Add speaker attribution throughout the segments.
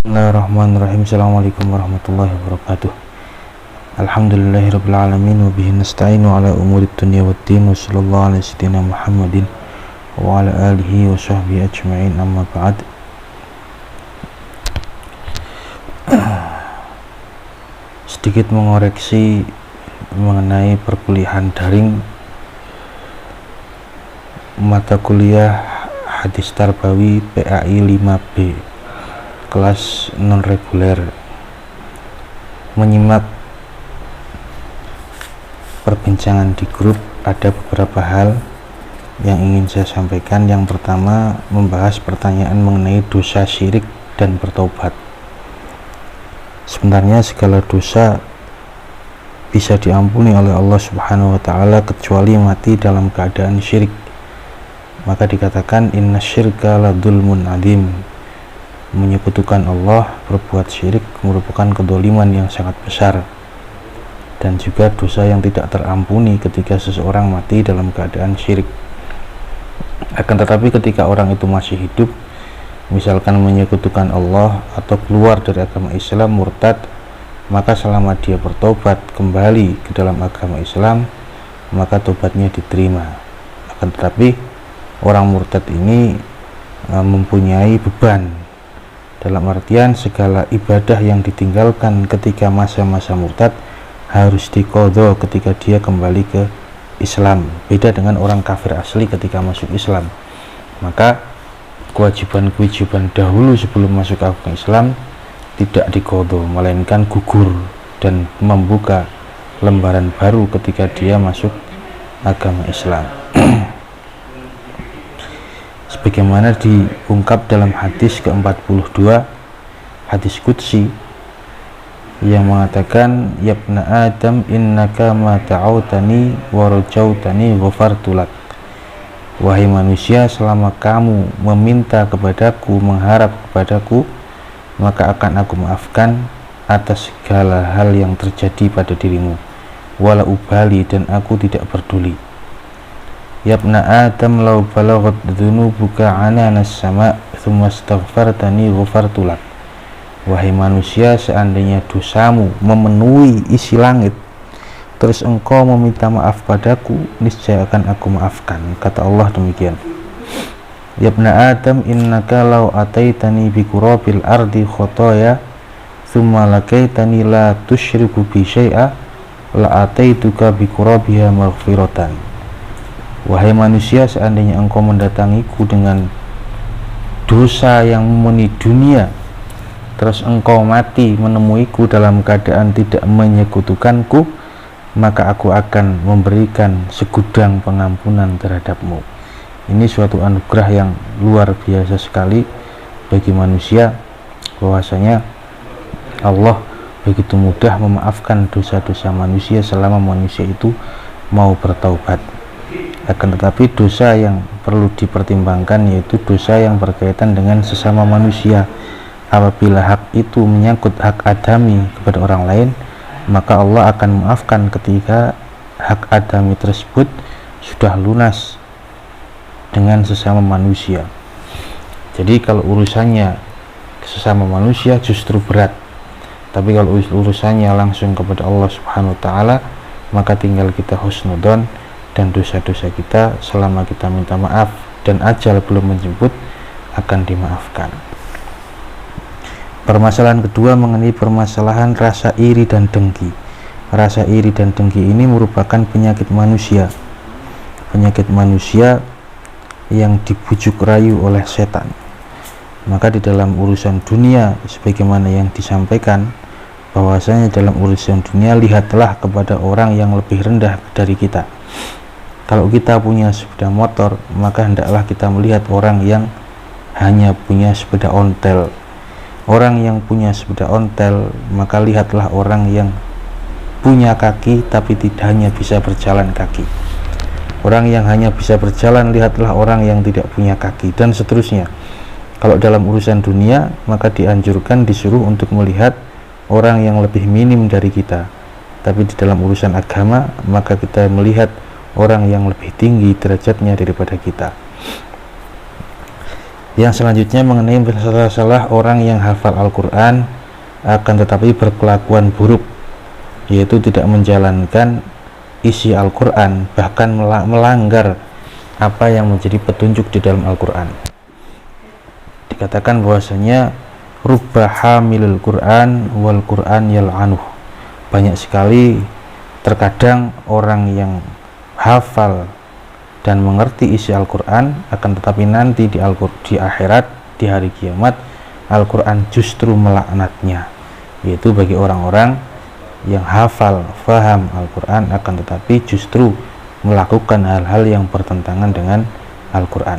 Speaker 1: Bismillahirrahmanirrahim. Assalamualaikum warahmatullahi wabarakatuh. Alhamdulillahirrabbilalamin. Wabihi nasta'inu ala umurid dunia waddin. Wa sallallahu ala sayyidina Muhammadin wa ala alihi wa sahbihi ajma'in, amma ba'd. Sedikit mengoreksi mengenai perkuliahan daring mata kuliah Hadis Tarbawi PAI 5B kelas non reguler. Menyimak perbincangan di grup, ada beberapa hal yang ingin saya sampaikan. Yang pertama, membahas pertanyaan mengenai dosa syirik dan bertobat. Sebenarnya segala dosa bisa diampuni oleh Allah Subhanahu wa taala kecuali mati dalam keadaan syirik. Maka dikatakan inna syirka la dzulmun adzim. Menyekutukan Allah, berbuat syirik merupakan kedoliman yang sangat besar dan juga dosa yang tidak terampuni ketika seseorang mati dalam keadaan syirik. Akan tetapi ketika orang itu masih hidup, misalkan menyekutukan Allah atau keluar dari agama Islam, murtad, maka selama dia bertobat kembali ke dalam agama Islam, maka tobatnya diterima. Akan tetapi orang murtad ini mempunyai beban, dalam artian segala ibadah yang ditinggalkan ketika masa-masa murtad harus diqadha ketika dia kembali ke Islam. Beda dengan orang kafir asli ketika masuk Islam, maka kewajiban-kewajiban dahulu sebelum masuk agama Islam tidak diqadha, melainkan gugur dan membuka lembaran baru ketika dia masuk agama Islam. Sebagaimana diungkap dalam hadis ke-42, hadis qudsi, yang mengatakan yabna adam innaka ma ta'autani wa rajautani ghafartu lak. Wahai manusia, selama kamu meminta kepadaku, mengharap kepadaku, maka akan aku maafkan atas segala hal yang terjadi pada dirimu, wala ubali, dan aku tidak peduli. Yabna adam law balaghat dzunubuka ananas sama thumma astaghfartani ghafartu lak. Wahai manusia, seandainya dosamu memenuhi isi langit, terus engkau meminta maaf padaku, niscaya akan aku maafkan. Kata Allah demikian. Yabna adam innaka law ataitani bi qurabil ardi khotoya thumma lakaitani la tusyriku bi syai'a la ataituka bi qurabiha maghfiratan. Wahai manusia, seandainya engkau mendatangiku dengan dosa yang memenuhi dunia, terus engkau mati menemuiku dalam keadaan tidak menyekutukanku, maka aku akan memberikan segudang pengampunan terhadapmu. Ini suatu anugerah yang luar biasa sekali bagi manusia, bahwasanya Allah begitu mudah memaafkan dosa-dosa manusia selama manusia itu mau bertaubat. Akan tetapi dosa yang perlu dipertimbangkan yaitu dosa yang berkaitan dengan sesama manusia. Apabila hak itu menyangkut hak adami kepada orang lain, maka Allah akan memaafkan ketika hak adami tersebut sudah lunas dengan sesama manusia. Jadi kalau urusannya sesama manusia justru berat, tapi kalau urusannya langsung kepada Allah Subhanahu wa taala, maka tinggal kita husnudzon, dan dosa-dosa kita selama kita minta maaf dan ajal belum menjemput akan dimaafkan. Permasalahan kedua mengenai permasalahan rasa iri dan dengki. Rasa iri dan dengki ini merupakan penyakit manusia. Penyakit manusia yang dibujuk rayu oleh setan. Maka di dalam urusan dunia, sebagaimana yang disampaikan, bahwasanya dalam urusan dunia lihatlah kepada orang yang lebih rendah dari kita. Kalau kita punya sepeda motor, maka hendaklah kita melihat orang yang hanya punya sepeda ontel. Orang yang punya sepeda ontel, maka lihatlah orang yang punya kaki tapi tidak hanya bisa berjalan kaki. Orang yang hanya bisa berjalan, lihatlah orang yang tidak punya kaki, dan seterusnya. Kalau dalam urusan dunia, maka dianjurkan, disuruh untuk melihat orang yang lebih minim dari kita. Tapi di dalam urusan agama, maka kita melihat orang yang lebih tinggi derajatnya daripada kita. Yang selanjutnya mengenai masalah orang yang hafal Al-Quran akan tetapi berkelakuan buruk, yaitu tidak menjalankan isi Al-Quran, bahkan melanggar apa yang menjadi petunjuk di dalam Al-Quran. Dikatakan bahwasanya rubba hamilul Quran wal Quran yal'anuh, banyak sekali terkadang orang yang hafal dan mengerti isi Al-Quran, akan tetapi nanti di akhirat, di hari kiamat, Al-Quran justru melaknatnya, yaitu bagi orang-orang yang hafal, faham Al-Quran, akan tetapi justru melakukan hal-hal yang bertentangan dengan Al-Quran.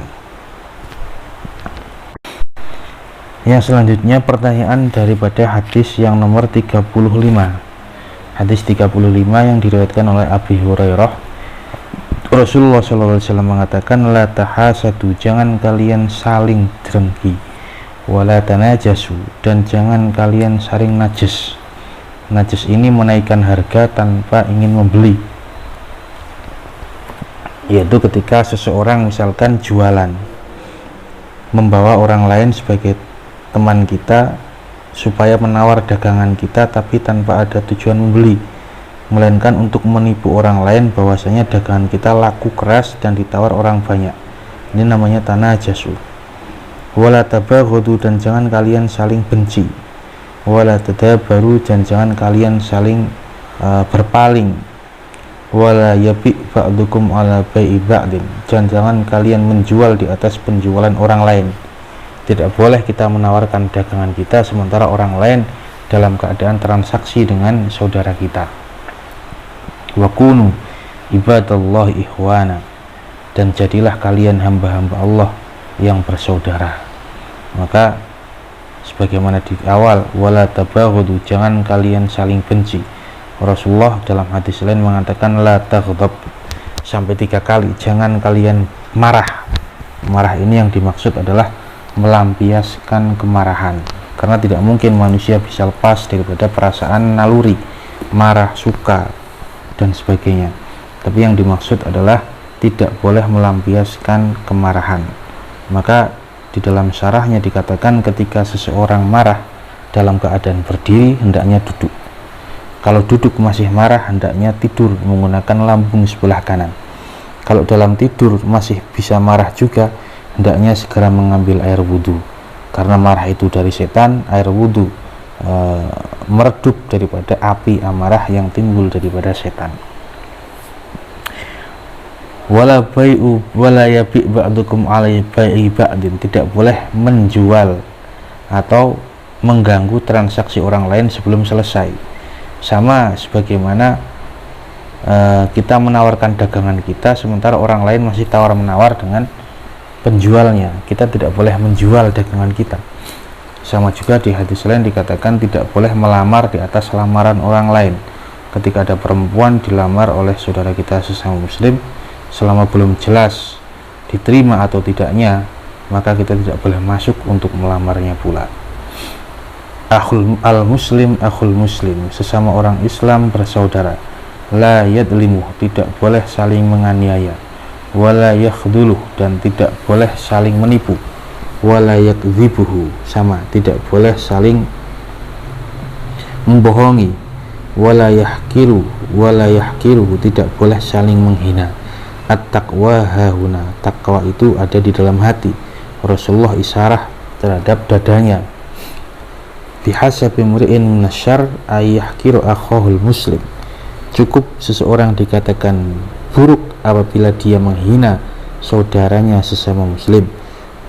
Speaker 1: Yang selanjutnya pertanyaan daripada hadis yang nomor 35. Hadis 35 yang diriwayatkan oleh Abi Hurairah, Rasulullah SAW mengatakan, la tahasadu, jangan kalian saling dengki, wala tanajasu, dan jangan kalian saling najis. Najis ini menaikkan harga tanpa ingin membeli, yaitu ketika seseorang misalkan jualan, membawa orang lain sebagai teman kita supaya menawar dagangan kita, tapi tanpa ada tujuan membeli, melainkan untuk menipu orang lain bahwasanya dagangan kita laku keras dan ditawar orang banyak. Ini namanya tanajasu. Wala tabaghadu, dan jangan kalian saling benci. Wala tadabaru, dan jangan kalian saling berpaling. Wala yabi ba'dukum ala bai'i ba'din, dan jangan kalian menjual di atas penjualan orang lain. Tidak boleh kita menawarkan dagangan kita sementara orang lain dalam keadaan transaksi dengan saudara kita. Wa kunu ibadallahi ikhwana, dan jadilah kalian hamba-hamba Allah yang bersaudara. Maka sebagaimana di awal, wala tabaghadu, jangan kalian saling benci. Rasulullah dalam hadis lain mengatakan la taghdab, sampai 3 kali, jangan kalian marah. Marah ini yang dimaksud adalah melampiaskan kemarahan, karena tidak mungkin manusia bisa lepas daripada perasaan naluri, marah, suka, dan sebagainya. Tapi yang dimaksud adalah tidak boleh melampiaskan kemarahan. Maka di dalam syarahnya dikatakan ketika seseorang marah dalam keadaan berdiri, hendaknya duduk. Kalau duduk masih marah, hendaknya tidur menggunakan lambung sebelah kanan. Kalau dalam tidur masih bisa marah juga, hendaknya segera mengambil air wudhu, karena marah itu dari setan. Air wudhu meredup daripada api amarah yang timbul daripada setan. Wala bai'u wala yabi' ba'dukum 'ala bai'i ba'din, tidak boleh menjual atau mengganggu transaksi orang lain sebelum selesai. Sama sebagaimana kita menawarkan dagangan kita sementara orang lain masih tawar-menawar dengan penjualnya, kita tidak boleh menjual dagangan kita. Sama juga di hadis lain dikatakan tidak boleh melamar di atas lamaran orang lain. Ketika ada perempuan dilamar oleh saudara kita sesama muslim, selama belum jelas diterima atau tidaknya, maka kita tidak boleh masuk untuk melamarnya pula. Al-muslim akhul muslim, sesama orang Islam bersaudara. La yadlimu, tidak boleh saling menganiaya. Wala yakhduluh, dan tidak boleh saling menipu. Wala yakdzibuhu, sama, tidak boleh saling membohongi. Wala yahkiruhu, tidak boleh saling menghina. At-taqwa hahuna, takwa itu ada di dalam hati. Rasulullah isyarah terhadap dadanya. Bihasabi mri'in minasyarr ayyahkiru akhahul muslim, cukup seseorang dikatakan buruk apabila dia menghina saudaranya sesama muslim.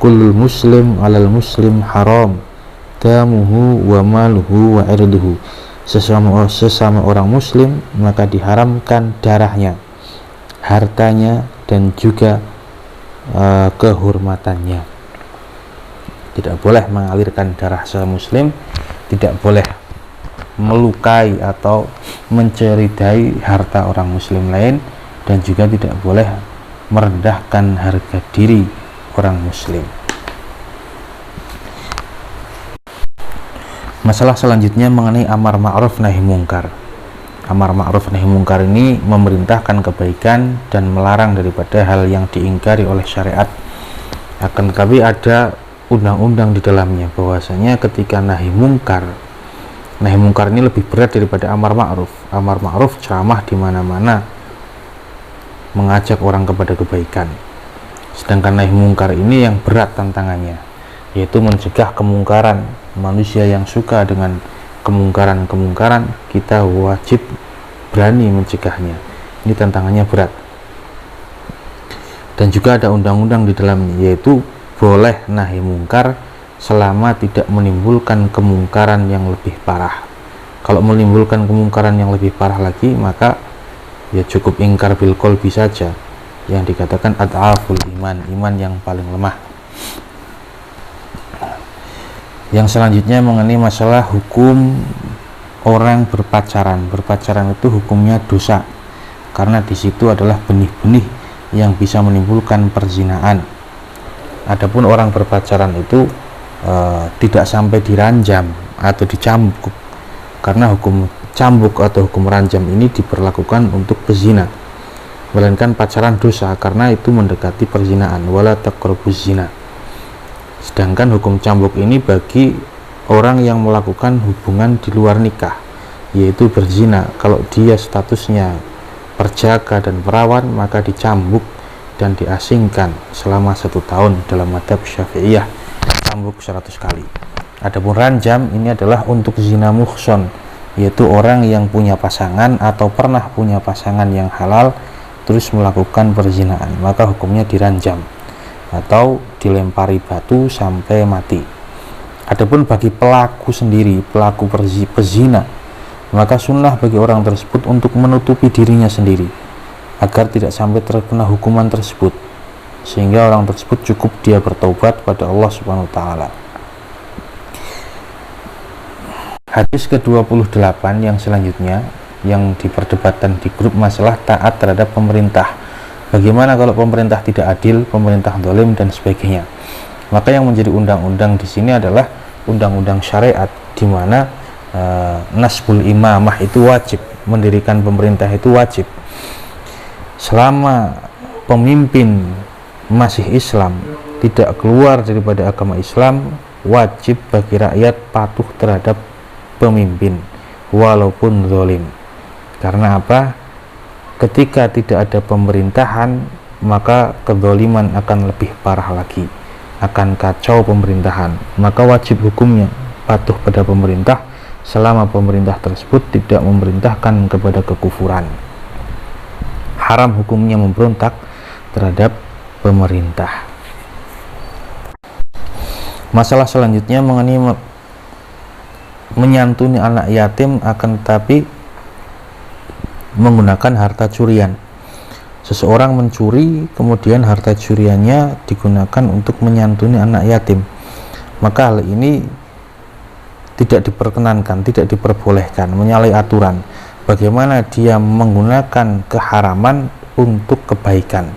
Speaker 1: Kullul muslim alal muslim haram damuhu wa maluhu wa irduhu, sesama orang muslim maka diharamkan darahnya, hartanya, dan juga kehormatannya. Tidak boleh mengalirkan darah sesama muslim, tidak boleh melukai atau menceridai harta orang muslim lain, dan juga tidak boleh merendahkan harga diri orang muslim. Masalah selanjutnya mengenai amar ma'ruf nahi mungkar. Amar ma'ruf nahi mungkar ini memerintahkan kebaikan dan melarang daripada hal yang diingkari oleh syariat. Akan tetapi ada undang-undang di dalamnya, bahwasanya ketika nahi mungkar ini lebih berat daripada amar ma'ruf. Amar ma'ruf ceramah di mana-mana, mengajak orang kepada kebaikan. Sedangkan nahi mungkar ini yang berat tantangannya, yaitu mencegah kemungkaran. Manusia yang suka dengan kemungkaran, kita wajib berani mencegahnya. Ini tantangannya berat. Dan juga ada undang-undang di dalamnya, yaitu boleh nahi mungkar selama tidak menimbulkan kemungkaran yang lebih parah. Kalau menimbulkan kemungkaran yang lebih parah lagi, maka ya cukup ingkar bil qalbi saja, yang dikatakan ad'aful iman yang paling lemah. Yang selanjutnya mengenai masalah hukum orang berpacaran. Berpacaran itu hukumnya dosa, karena di situ adalah benih-benih yang bisa menimbulkan perzinaan. Adapun orang berpacaran itu tidak sampai diranjam atau dicambuk, karena hukum cambuk atau hukum ranjam ini diberlakukan untuk pezina, melainkan pacaran dosa karena itu mendekati perzinaan, wala taqrabuz zina. Sedangkan hukum cambuk ini bagi orang yang melakukan hubungan di luar nikah, yaitu berzina. Kalau dia statusnya perjaka dan perawan, maka dicambuk dan diasingkan selama 1 tahun dalam mazhab Syafi'iyah, cambuk 100 kali. Adapun ranjam ini adalah untuk zina muhson, yaitu orang yang punya pasangan atau pernah punya pasangan yang halal terus melakukan perzinahan, maka hukumnya diranjam atau dilempari batu sampai mati. Adapun bagi pelaku sendiri, pelaku pezina, maka sunnah bagi orang tersebut untuk menutupi dirinya sendiri agar tidak sampai terkena hukuman tersebut, sehingga orang tersebut cukup dia bertaubat pada Allah Subhanahu wa taala. Hadis ke-28 yang selanjutnya yang diperdebatkan di grup masalah taat terhadap pemerintah. Bagaimana kalau pemerintah tidak adil, pemerintah zalim dan sebagainya? Maka yang menjadi undang-undang di sini adalah undang-undang syariat, di mana nasbul imamah itu wajib, mendirikan pemerintah itu wajib. Selama pemimpin masih Islam, tidak keluar daripada agama Islam, wajib bagi rakyat patuh terhadap pemimpin walaupun zalim. Karena apa? Ketika tidak ada pemerintahan, maka kezaliman akan lebih parah lagi, akan kacau pemerintahan. Maka wajib hukumnya patuh pada pemerintah selama pemerintah tersebut tidak memerintahkan kepada kekufuran. Haram hukumnya memberontak terhadap pemerintah. Masalah selanjutnya mengenai menyantuni anak yatim akan tetapi menggunakan harta curian. Seseorang mencuri, kemudian harta curiannya digunakan untuk menyantuni anak yatim, maka hal ini tidak diperkenankan, tidak diperbolehkan, menyalahi aturan. Bagaimana dia menggunakan keharaman untuk kebaikan?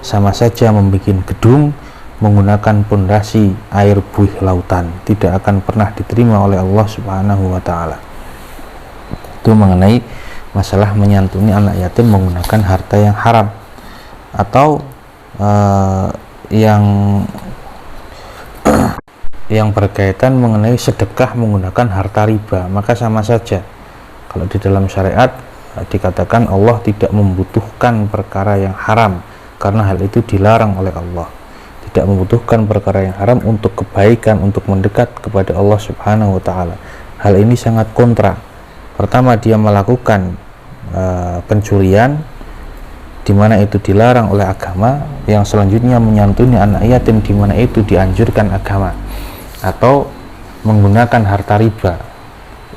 Speaker 1: Sama saja membuat gedung menggunakan pondasi air buih lautan, tidak akan pernah diterima oleh Allah Subhanahu wa taala. Itu mengenai masalah menyantuni anak yatim menggunakan harta yang haram, atau yang berkaitan mengenai sedekah menggunakan harta riba, maka sama saja. Kalau di dalam syariat dikatakan Allah tidak membutuhkan perkara yang haram, karena hal itu dilarang oleh Allah. Tidak membutuhkan perkara yang haram untuk kebaikan, untuk mendekat kepada Allah Subhanahu wa taala. Hal ini sangat kontra. Pertama, dia melakukan pencurian di mana itu dilarang oleh agama. Yang selanjutnya menyantuni anak yatim di mana itu dianjurkan agama, atau menggunakan harta riba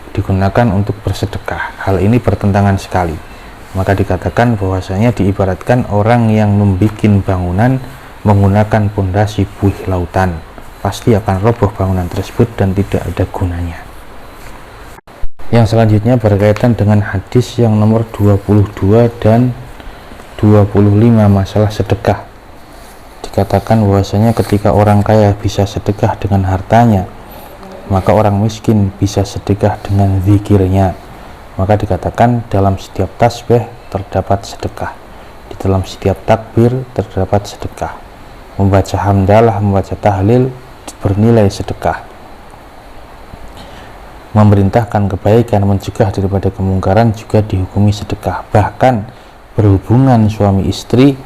Speaker 1: digunakan untuk bersedekah. Hal ini bertentangan sekali. Maka dikatakan bahwasanya diibaratkan orang yang membuat bangunan menggunakan pondasi buih lautan, pasti akan roboh bangunan tersebut dan tidak ada gunanya. Yang selanjutnya berkaitan dengan hadis yang nomor 22 dan 25 masalah sedekah. Dikatakan bahwasanya ketika orang kaya bisa sedekah dengan hartanya, maka orang miskin bisa sedekah dengan zikirnya. Maka dikatakan dalam setiap tasbih terdapat sedekah, di dalam setiap takbir terdapat sedekah, membaca hamdalah, membaca tahlil bernilai sedekah. Memerintahkan kebaikan, mencegah daripada kemungkaran juga dihukumi sedekah. Bahkan berhubungan suami istri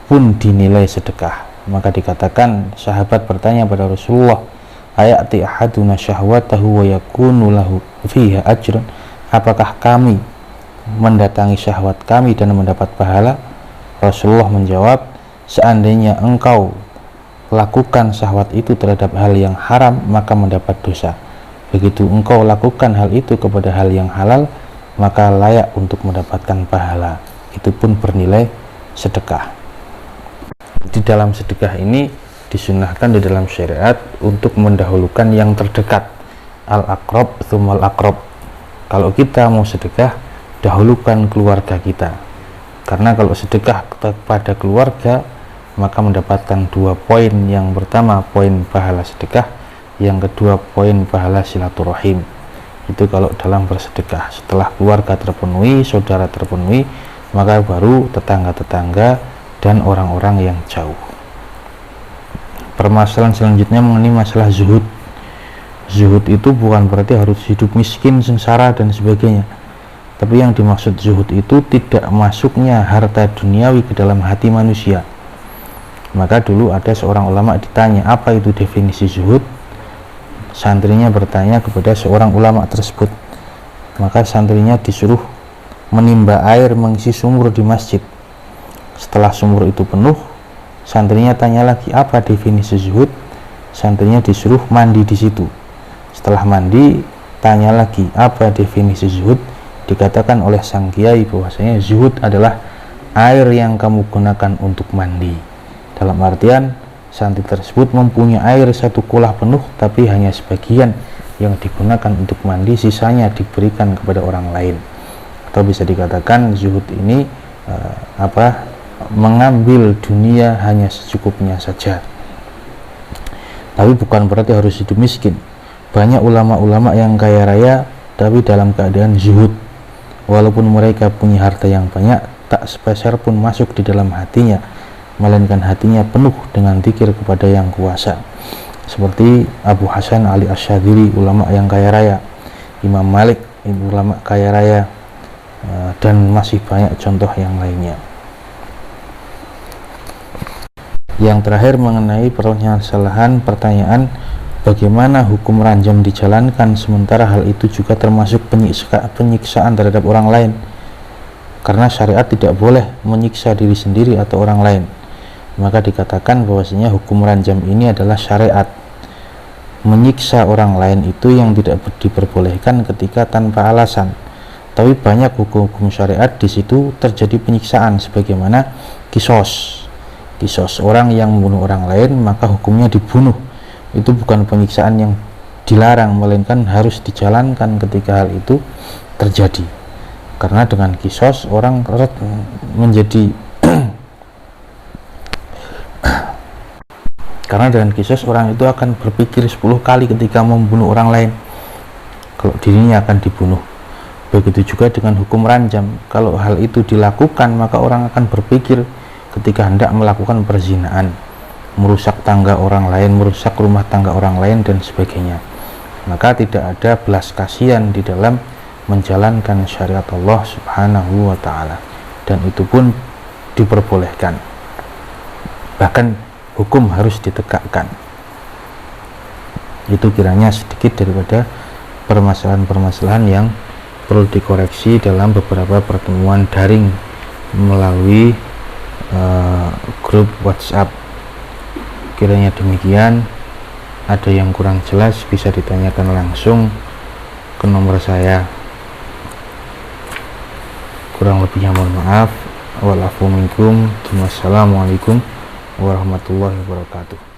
Speaker 1: pun dinilai sedekah. Maka dikatakan, sahabat bertanya pada Rasulullah, ayati ahaduna syahwatahu wa yakunu lahu fiha ajrun, apakah kami mendatangi syahwat kami dan mendapat pahala? Rasulullah menjawab, seandainya engkau lakukan syahwat itu terhadap hal yang haram, maka mendapat dosa. Begitu engkau lakukan hal itu kepada hal yang halal, maka layak untuk mendapatkan pahala. Itu pun bernilai sedekah. Di dalam sedekah ini disunahkan di dalam syariat untuk mendahulukan yang terdekat, al-aqrab tsummal aqrab. Kalau kita mau sedekah, dahulukan keluarga kita, karena kalau sedekah kepada keluarga maka mendapatkan 2 poin. Yang pertama poin pahala sedekah, yang kedua poin pahala silaturahim. Itu kalau dalam bersedekah. Setelah keluarga terpenuhi, saudara terpenuhi, maka baru tetangga-tetangga dan orang-orang yang jauh. Permasalahan selanjutnya mengenai masalah zuhud. Zuhud itu bukan berarti harus hidup miskin, sengsara dan sebagainya. Tapi yang dimaksud zuhud itu tidak masuknya harta duniawi ke dalam hati manusia. Maka dulu ada seorang ulama ditanya, apa itu definisi zuhud? Santrinya bertanya kepada seorang ulama tersebut. Maka santrinya disuruh menimba air mengisi sumur di masjid. Setelah sumur itu penuh, santrinya tanya lagi, apa definisi zuhud? Santrinya disuruh mandi di situ. Setelah mandi, tanya lagi, apa definisi zuhud? Dikatakan oleh sang kiai bahwasanya zuhud adalah air yang kamu gunakan untuk mandi. Dalam artian, santri tersebut mempunyai air 1 kulah penuh, tapi hanya sebagian yang digunakan untuk mandi, sisanya diberikan kepada orang lain. Atau bisa dikatakan zuhud ini mengambil dunia hanya secukupnya saja. Tapi bukan berarti harus hidup miskin. Banyak ulama-ulama yang kaya raya tapi dalam keadaan zuhud. Walaupun mereka punya harta yang banyak, tak sepeser pun masuk di dalam hatinya, melainkan hatinya penuh dengan zikir kepada yang kuasa. Seperti Abu Hasan Ali Asyadzili, ulama yang kaya raya, Imam Malik, ulama kaya raya, dan masih banyak contoh yang lainnya. Yang terakhir mengenai pertanyaan bagaimana hukum ranjam dijalankan sementara hal itu juga termasuk penyiksaan terhadap orang lain, karena syariat tidak boleh menyiksa diri sendiri atau orang lain. Maka dikatakan bahwasanya hukum ranjam ini adalah syariat. Menyiksa orang lain itu yang tidak diperbolehkan ketika tanpa alasan. Tapi banyak hukum-hukum syariat di situ terjadi penyiksaan, sebagaimana kisos. Kisos, orang yang membunuh orang lain maka hukumnya dibunuh. Itu bukan penyiksaan yang dilarang, melainkan harus dijalankan ketika hal itu terjadi. Karena dengan kisos orang menjadi karena dengan kisos orang itu akan berpikir 10 kali ketika membunuh orang lain, kalau dirinya akan dibunuh. Begitu juga dengan hukum ranjam, kalau hal itu dilakukan maka orang akan berpikir ketika hendak melakukan perzinaan, merusak tangga orang lain, merusak rumah tangga orang lain dan sebagainya. Maka tidak ada belas kasihan di dalam menjalankan syariat Allah Subhanahu wa ta'ala, dan itu pun diperbolehkan, bahkan hukum harus ditegakkan. Itu kiranya sedikit daripada permasalahan-permasalahan yang perlu dikoreksi dalam beberapa pertemuan daring melalui grup WhatsApp. Kiranya demikian. Ada yang kurang jelas bisa ditanyakan langsung ke nomor saya. Kurang lebihnya mohon maaf. Walafu minkum. Wassalamualaikum warahmatullahi wabarakatuh.